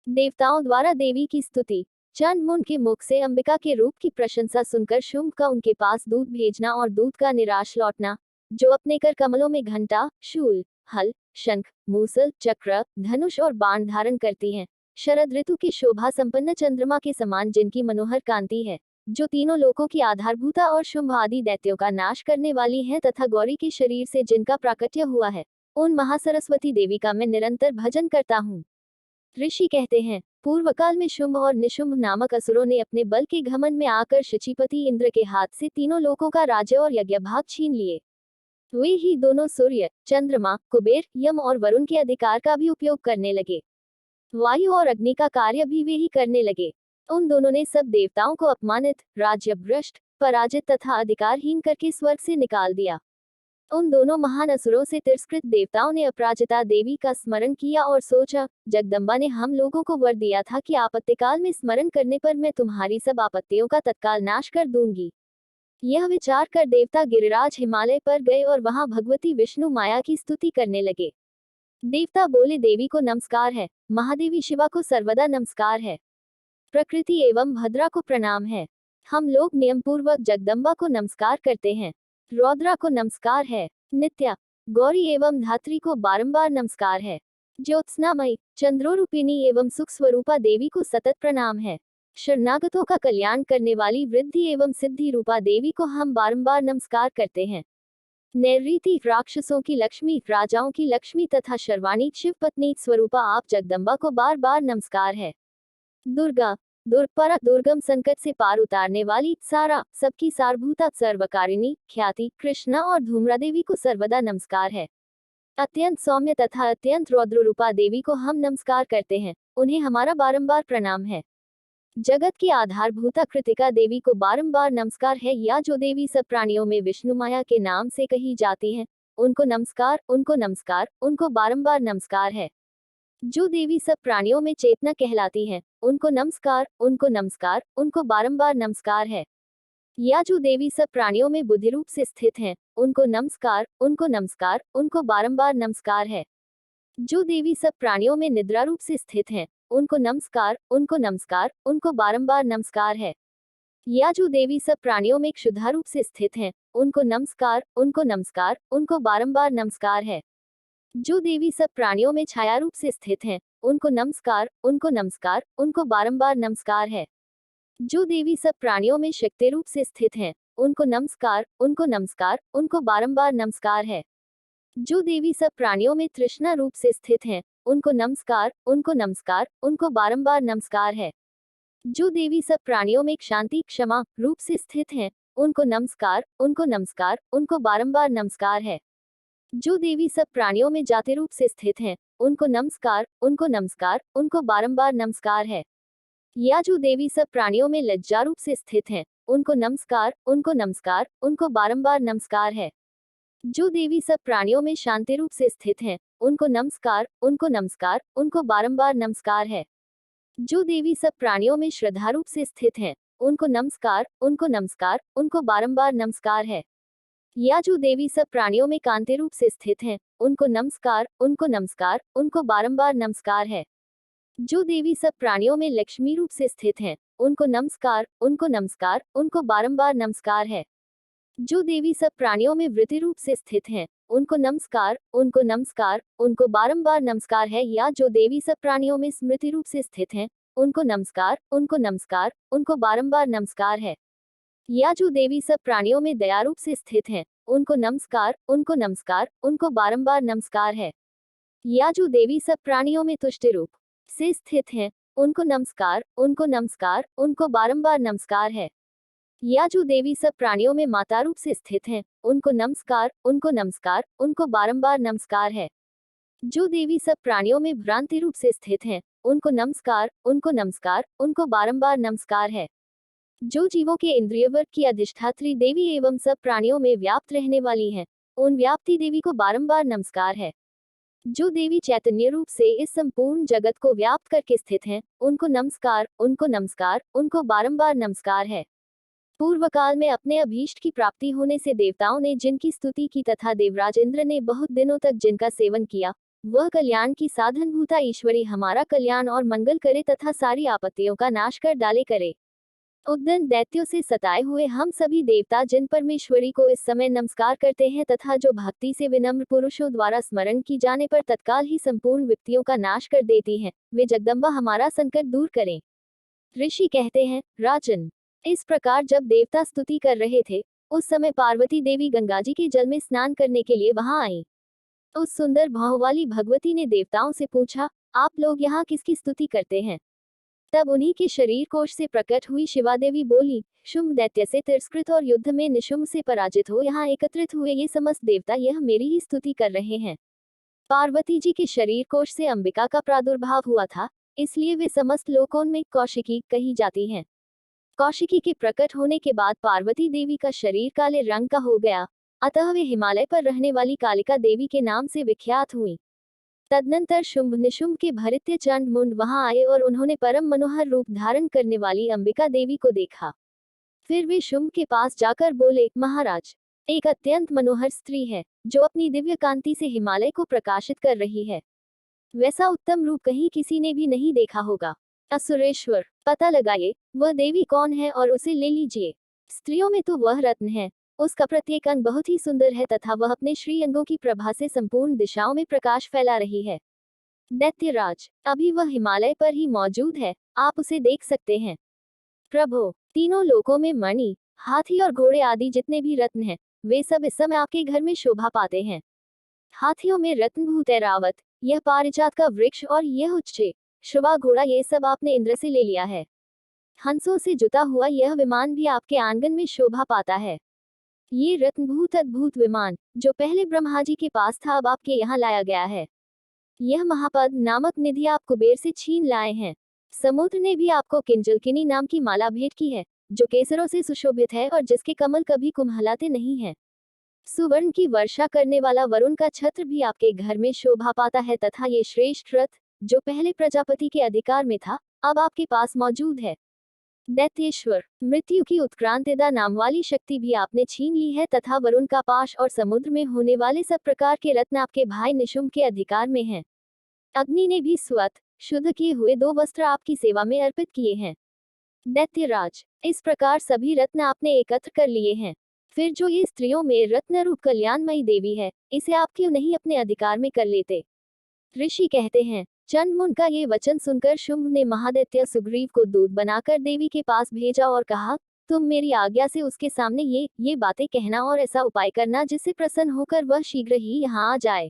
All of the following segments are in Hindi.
देवताओं द्वारा देवी की स्तुति। चंद्रमुन के मुख से अंबिका के रूप की प्रशंसा सुनकर शुंभ का उनके पास दूध भेजना और दूध का निराश लौटना, जो अपने कर कमलों में घंटा, शूल, हल, शंख, मूसल, चक्र, धनुष और बाण धारण करती हैं। शरद ऋतु की शोभा संपन्न चंद्रमा के समान जिनकी मनोहर कांति है, जो तीनों लोकों की आधारभूता और शुंभ आदि दैत्यों का नाश करने वाली है, तथा गौरी के शरीर से जिनका प्राकट्य हुआ है, उन महासरस्वती देवी का मैं निरंतर भजन करता हूँ। ऋषि कहते हैं, पूर्व काल में शुंभ और निशुंभ नामक असुरों ने अपने बल के घमंड में आकर शचीपति इंद्र के हाथ से तीनों लोकों का राज्य और यज्ञ भाग छीन लिए। वे ही दोनों सूर्य, चंद्रमा, कुबेर, यम और वरुण के अधिकार का भी उपयोग करने लगे। वायु और अग्नि का कार्य भी वे ही करने लगे। उन दोनों ने सब देवताओं को अपमानित, राज्य भ्रष्ट, पराजित तथा अधिकारहीन करके स्वर्ग से निकाल दिया। उन दोनों महान असुरों से तिरस्कृत देवताओं ने अपराजिता देवी का स्मरण किया और सोचा, जगदम्बा ने हम लोगों को वर दिया था कि आपत्तिकाल में स्मरण करने पर मैं तुम्हारी सब आपत्तियों का तत्काल नाश कर दूंगी। यह विचार कर देवता गिरिराज हिमालय पर गए और वहां भगवती विष्णु माया की स्तुति करने लगे। देवता बोले, देवी को नमस्कार है, महादेवी शिवा को सर्वदा नमस्कार है, प्रकृति एवं भद्रा को प्रणाम है। हम लोग नियम पूर्वक जगदम्बा को नमस्कार करते हैं। रौद्रा को नमस्कार है, नित्या, गौरी एवं धात्री को बारंबार नमस्कार है। ज्योत्सनामयी, चंद्रोरूपिणी एवं सुख स्वरूपा देवी को सतत प्रणाम है। शरणागतों का कल्याण करने वाली वृद्धि एवं सिद्धि रूपा देवी को हम बारंबार नमस्कार करते हैं। नैऋति, राक्षसों की लक्ष्मी, राजाओं की लक्ष्मी तथा शर्वाणी शिव पत्नी स्वरूपा आप जगदम्बा को बार बार नमस्कार है। दुर्गा, दुर्परा, दुर्गम संकट से पार उतारने वाली, सारा, सबकी सारभूता, सर्वकारिणी, ख्याति, कृष्णा और धूम्रा देवी को सर्वदा नमस्कार है। अत्यंत सौम्य तथा अत्यंत रौद्र रूपा देवी को हम नमस्कार करते हैं, उन्हें हमारा बारंबार प्रणाम है। जगत की आधारभूता कृतिका देवी को बारंबार नमस्कार है, या जो देवी सब प्राणियों में विष्णु माया के नाम से कही जाती हैं, उनको नमस्कार, उनको नमस्कार, उनको बारंबार नमस्कार है। जो देवी सब प्राणियों में चेतना कहलाती है, उनको नमस्कार, उनको नमस्कार, उनको बारंबार नमस्कार है। या जो देवी सब प्राणियों में बुद्धि रूप से स्थित हैं, उनको नमस्कार, उनको नमस्कार, उनको बारंबार नमस्कार है। जो देवी सब प्राणियों में निद्रा रूप से स्थित हैं, उनको नमस्कार, उनको नमस्कार, उनको बारंबार नमस्कार है। या जो देवी सब प्राणियों में क्षुधा रूप से स्थित हैं, उनको नमस्कार, उनको नमस्कार, उनको बारंबार नमस्कार है। जो देवी सब प्राणियों में छाया रूप से स्थित हैं, उनको नमस्कार, उनको नमस्कार, उनको बारंबार नमस्कार है। जो देवी सब प्राणियों में शक्ति रूप से स्थित हैं, उनको नमस्कार, उनको नमस्कार, उनको बारंबार नमस्कार है। जो देवी सब प्राणियों में तृष्णा रूप से स्थित हैं, उनको नमस्कार, उनको नमस्कार, उनको बारंबार नमस्कार है। जो देवी सब प्राणियों में शांति, क्षमा रूप से स्थित हैं, उनको नमस्कार, उनको नमस्कार, उनको बारंबार नमस्कार है। जो देवी सब प्राणियों में जाति रूप से स्थित हैं, उनको नमस्कार, उनको नमस्कार, उनको बारंबार नमस्कार है। या जो देवी सब प्राणियों में लज्जा रूप से स्थित हैं, उनको नमस्कार, उनको नमस्कार, उनको बारंबार नमस्कार है। जो देवी सब प्राणियों में शांति रूप से स्थित हैं, उनको नमस्कार, उनको नमस्कार, उनको बारंबार नमस्कार है। जो देवी सब प्राणियों में श्रद्धा रूप से स्थित हैं, उनको नमस्कार, उनको नमस्कार, उनको बारंबार नमस्कार है। या जो देवी सब प्राणियों में कांति रूप से स्थित हैं, उनको नमस्कार, उनको नमस्कार, उनको बारंबार नमस्कार है। जो देवी सब प्राणियों में लक्ष्मी रूप से स्थित हैं, उनको नमस्कार, उनको नमस्कार, उनको बारंबार नमस्कार है। जो देवी सब प्राणियों में वृद्धि रूप से स्थित हैं, उनको नमस्कार, उनको नमस्कार, उनको बारंबार नमस्कार है। या जो देवी सब प्राणियों में स्मृति रूप से स्थित हैं, उनको नमस्कार, उनको नमस्कार, उनको बारंबार नमस्कार है। या जो देवी सब प्राणियों में दया रूप से स्थित हैं, उनको नमस्कार, उनको नमस्कार, उनको बारंबार नमस्कार है। या जो देवी सब प्राणियों में तुष्टि रूप से स्थित हैं, उनको नमस्कार, उनको नमस्कार, उनको बारंबार नमस्कार है। या जो देवी सब प्राणियों में माता रूप से स्थित हैं, उनको नमस्कार, उनको नमस्कार, उनको बारंबार नमस्कार है। जो देवी सब प्राणियों में भ्रांति रूप से स्थित हैं, उनको नमस्कार, उनको नमस्कार, उनको बारंबार नमस्कार है। जो जीवों के इंद्रियवर्ग की अधिष्ठात्री देवी एवं सब प्राणियों में व्याप्त रहने वाली हैं, उन व्याप्ति देवी को बारंबार नमस्कार है। जो देवी चैतन्य रूप से इस संपूर्ण जगत को व्याप्त करके स्थित हैं, उनको नमस्कार, उनको नमस्कार, उनको बारंबार नमस्कार है। पूर्व काल में अपने अभीष्ट की प्राप्ति होने से देवताओं ने जिनकी स्तुति की तथा देवराज इंद्र ने बहुत दिनों तक जिनका सेवन किया, वह कल्याण की साधनभूता ईश्वरी हमारा कल्याण और मंगल करे तथा सारी आपत्तियों का नाश कर डाले करे। उद्दंड दैत्यों से सताए हुए हम सभी देवता जिन परमेश्वरी को इस समय नमस्कार करते हैं तथा जो भक्ति से विनम्र पुरुषों द्वारा स्मरण की जाने पर तत्काल ही संपूर्ण विपत्तियों का नाश कर देती हैं, वे जगदम्बा हमारा संकट दूर करें। ऋषि कहते हैं, राजन, इस प्रकार जब देवता स्तुति कर रहे थे, उस समय पार्वती देवी गंगाजी के जल में स्नान करने के लिए वहां आई। उस सुंदर भाव वाली भगवती ने देवताओं से पूछा, आप लोग यहाँ किसकी स्तुति करते हैं? तब उन्हीं के शरीर कोश से प्रकट हुई शिवा देवी बोली, शुंभ दैत्य से तिरस्कृत और युद्ध में निशुंभ से पराजित हो यहाँ एकत्रित हुए ये समस्त देवता यह मेरी ही स्तुति कर रहे हैं। पार्वती जी के शरीर कोश से अंबिका का प्रादुर्भाव हुआ था, इसलिए वे समस्त लोकों में कौशिकी कही जाती हैं। कौशिकी के प्रकट होने के बाद पार्वती देवी का शरीर काले रंग का हो गया, अतः वे हिमालय पर रहने वाली कालिका देवी के नाम से विख्यात हुई। तदनंतर शुंभ निशुंभ के भृत्य चंड मुंड वहां आए और उन्होंने परम मनोहर रूप धारण करने वाली अंबिका देवी को देखा। फिर वे शुंभ के पास जाकर बोले, महाराज, एक अत्यंत मनोहर स्त्री है, जो अपनी दिव्य कांति से हिमालय को प्रकाशित कर रही है। वैसा उत्तम रूप कहीं किसी ने भी नहीं देखा होगा। असुरेश्वर, पता लगाइए वह देवी कौन है और उसे ले लीजिए। स्त्रियों में तो वह रत्न है, उसका प्रत्येक अंग बहुत ही सुंदर है तथा वह अपने श्री अंगों की प्रभा से संपूर्ण दिशाओं में प्रकाश फैला रही है। दैत्यराज, अभी वह हिमालय पर ही मौजूद है, आप उसे देख सकते हैं। प्रभु, तीनों लोकों में मणि, हाथी और घोड़े आदि जितने भी रत्न हैं, वे सब इस समय आपके घर में शोभा पाते हैं। हाथियों में रत्नभूत ऐरावत, यह पारिजात का वृक्ष और यह उच्चे शुभा घोड़ा ये सब आपने इंद्र से ले लिया है। हंसों से जुता हुआ यह विमान भी आपके आंगन में शोभा पाता है। ये रत्नभूत अद्भुत विमान, जो पहले ब्रह्मा जी के पास था, अब आपके यहाँ लाया गया है। यह महापद नामक निधि आप कुबेर से छीन लाए हैं। समुद्र ने भी आपको किंजलकिनी नाम की माला भेंट की है, जो केसरों से सुशोभित है और जिसके कमल कभी कुम्हलाते नहीं हैं। सुवर्ण की वर्षा करने वाला वरुण का छत्र भी आपके घर में शोभा पाता है तथा ये श्रेष्ठ रथ, जो पहले प्रजापति के अधिकार में था, अब आपके पास मौजूद है। दैत्येश्वर, मृत्यु की उत्क्रांतिदा नाम वाली शक्ति भी आपने छीन ली है तथा वरुण का पाश और समुद्र में होने वाले सब प्रकार के रत्न आपके भाई निशुंभ के अधिकार में हैं। अग्नि ने भी स्वत शुद्ध किए हुए 2 वस्त्र आपकी सेवा में अर्पित किए हैं। दैत्यराज, इस प्रकार सभी रत्न आपने एकत्र कर लिए हैं। फिर जो ये स्त्रियों में रत्न रूप कल्याणमयी देवी है, इसे आप क्यों नहीं अपने अधिकार में कर लेते? ऋषि कहते हैं, चंडमुंड का ये वचन सुनकर शुंभ ने महादैत्य सुग्रीव को दूत बनाकर देवी के पास भेजा और कहा, तुम मेरी आज्ञा से उसके सामने ये बातें कहना और ऐसा उपाय करना जिससे प्रसन्न होकर वह शीघ्र ही यहाँ आ जाए।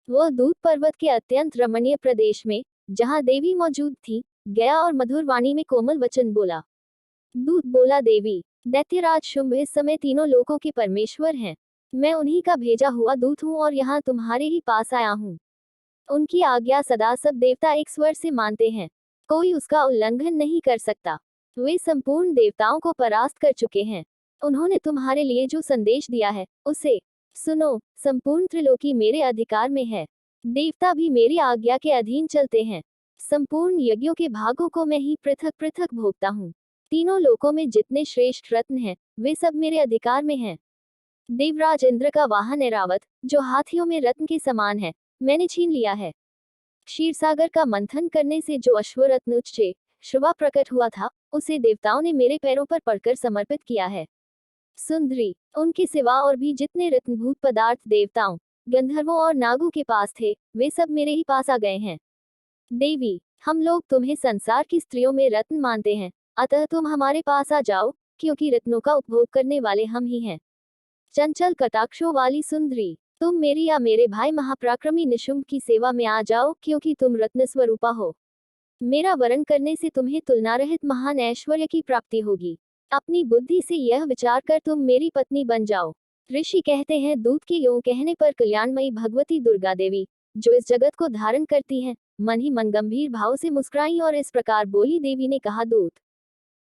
वह दूत पर्वत के अत्यंत रमणीय प्रदेश में, जहाँ देवी मौजूद थी, गया और मधुर वाणी में कोमल वचन बोला। दूत बोला, देवी, दैत्यराज शुंभ इस समय तीनों लोकों के परमेश्वर हैं। मैं उन्हीं का भेजा हुआ दूत हूँ और यहाँ तुम्हारे ही पास आया हूँ। उनकी आज्ञा सदा सब देवता एक स्वर से मानते हैं, कोई उसका उल्लंघन नहीं कर सकता। वे संपूर्ण देवताओं को परास्त कर चुके हैं। उन्होंने तुम्हारे लिए जो संदेश दिया है, उसे सुनो। संपूर्ण त्रिलोकी मेरे अधिकार में है, देवता भी मेरी आज्ञा के अधीन चलते हैं। संपूर्ण यज्ञों के भागों को मैं ही पृथक पृथक भोगता हूँ। तीनों लोकों में जितने श्रेष्ठ रत्न हैं, वे सब मेरे अधिकार में हैं। देवराज इंद्र का वाहन ऐरावत, जो हाथियों में रत्न के समान है, मैंने छीन लिया है। क्षीरसागर का मंथन करने से जो अश्वरत्न उच्चे शुभा प्रकट हुआ था, उसे देवताओं ने मेरे पैरों पर पड़कर समर्पित किया है। सुंदरी, उनके सिवा और भी जितने रत्नभूत पदार्थ देवताओं, गंधर्वों और नागों के पास थे, वे सब मेरे ही पास आ गए हैं। देवी, हम लोग तुम्हें संसार की स्त्रियों में रत्न मानते हैं, अतः तुम हमारे पास आ जाओ, क्योंकि रत्नों का उपभोग करने वाले हम ही हैं। चंचल कटाक्षों वाली सुंदरी, तुम मेरी या मेरे भाई महापराक्रमी निशुंभ की सेवा में आ जाओ, क्योंकि तुम रत्न स्वरूपा हो। मेरा वरण करने से तुम्हें तुलना रहित महान ऐश्वर्य की प्राप्ति होगी। अपनी बुद्धि से यह विचार कर तुम मेरी पत्नी बन जाओ। ऋषि कहते हैं, दूत के यूं कहने पर कल्याणमयी भगवती दुर्गा देवी, जो इस जगत को धारण करती हैं, मन ही मन गंभीर भाव से मुस्कुराई और इस प्रकार बोली। देवी ने कहा, दूत,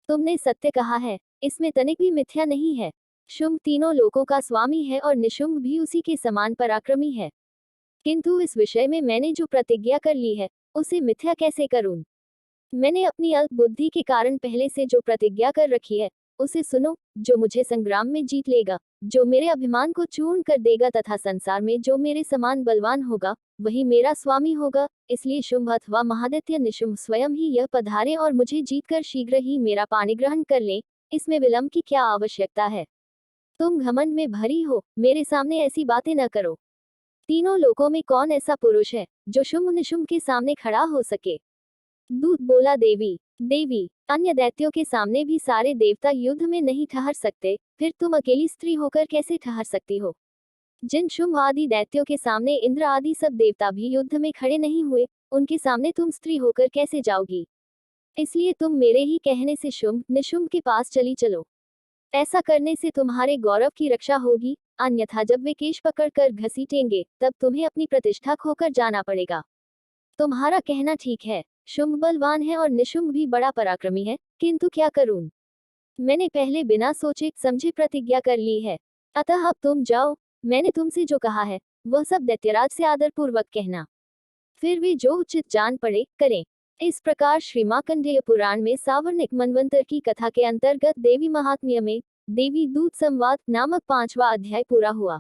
तुमने सत्य कहा है, इसमें तनिक भी मिथ्या नहीं है। शुंभ तीनों लोकों का स्वामी है और निशुंभ भी उसी के समान पराक्रमी है, किंतु इस विषय में मैंने जो प्रतिज्ञा कर ली है, उसे मिथ्या कैसे करूं? मैंने अपनी अल्प बुद्धि के कारण पहले से जो प्रतिज्ञा कर रखी है, उसे सुनो, जो मुझे संग्राम में जीत लेगा, जो मेरे अभिमान को चूर्ण कर देगा तथा संसार में जो मेरे समान बलवान होगा, वही मेरा स्वामी होगा। इसलिए शुंभ अथवा महादित्य निशुंभ स्वयं ही यह पधारे और मुझे जीतकर शीघ्र ही मेरा पाणी ग्रहण कर ले। इसमें विलंब की क्या आवश्यकता है? तुम घमंड में भरी हो, मेरे सामने ऐसी बातें न करो। तीनों लोकों में कौन ऐसा पुरुष है जो शुंभ निशुंभ के सामने खड़ा हो सके? दूत बोला, देवी देवी, अन्य दैत्यों के सामने भी सारे देवता युद्ध में नहीं ठहर सकते, फिर तुम अकेली स्त्री होकर कैसे ठहर सकती हो? जिन शुंभ आदि दैत्यों के सामने इंद्र आदि सब देवता भी युद्ध में खड़े नहीं हुए, उनके सामने तुम स्त्री होकर कैसे जाओगी? इसलिए तुम मेरे ही कहने से शुंभ निशुंभ के पास चली चलो। ऐसा करने से तुम्हारे गौरव की रक्षा होगी, अन्यथा जब वे केश पकड़कर घसीटेंगे, तब तुम्हें अपनी प्रतिष्ठा खोकर जाना पड़ेगा। तुम्हारा कहना ठीक है, शुंभ बलवान है और निशुंभ भी बड़ा पराक्रमी है, किंतु क्या करूं? मैंने पहले बिना सोचे समझे प्रतिज्ञा कर ली है। अतः अब तुम जाओ, मैंने तुमसे जो कहा है वह सब दैत्यराज से आदरपूर्वक कहना, फिर वे जो उचित जान पड़े करें। इस प्रकार श्री मार्कंडेय पुराण में सावर्णिक मनवंतर की कथा के अंतर्गत देवी महात्म्य में देवी दूत संवाद नामक 5वां अध्याय पूरा हुआ।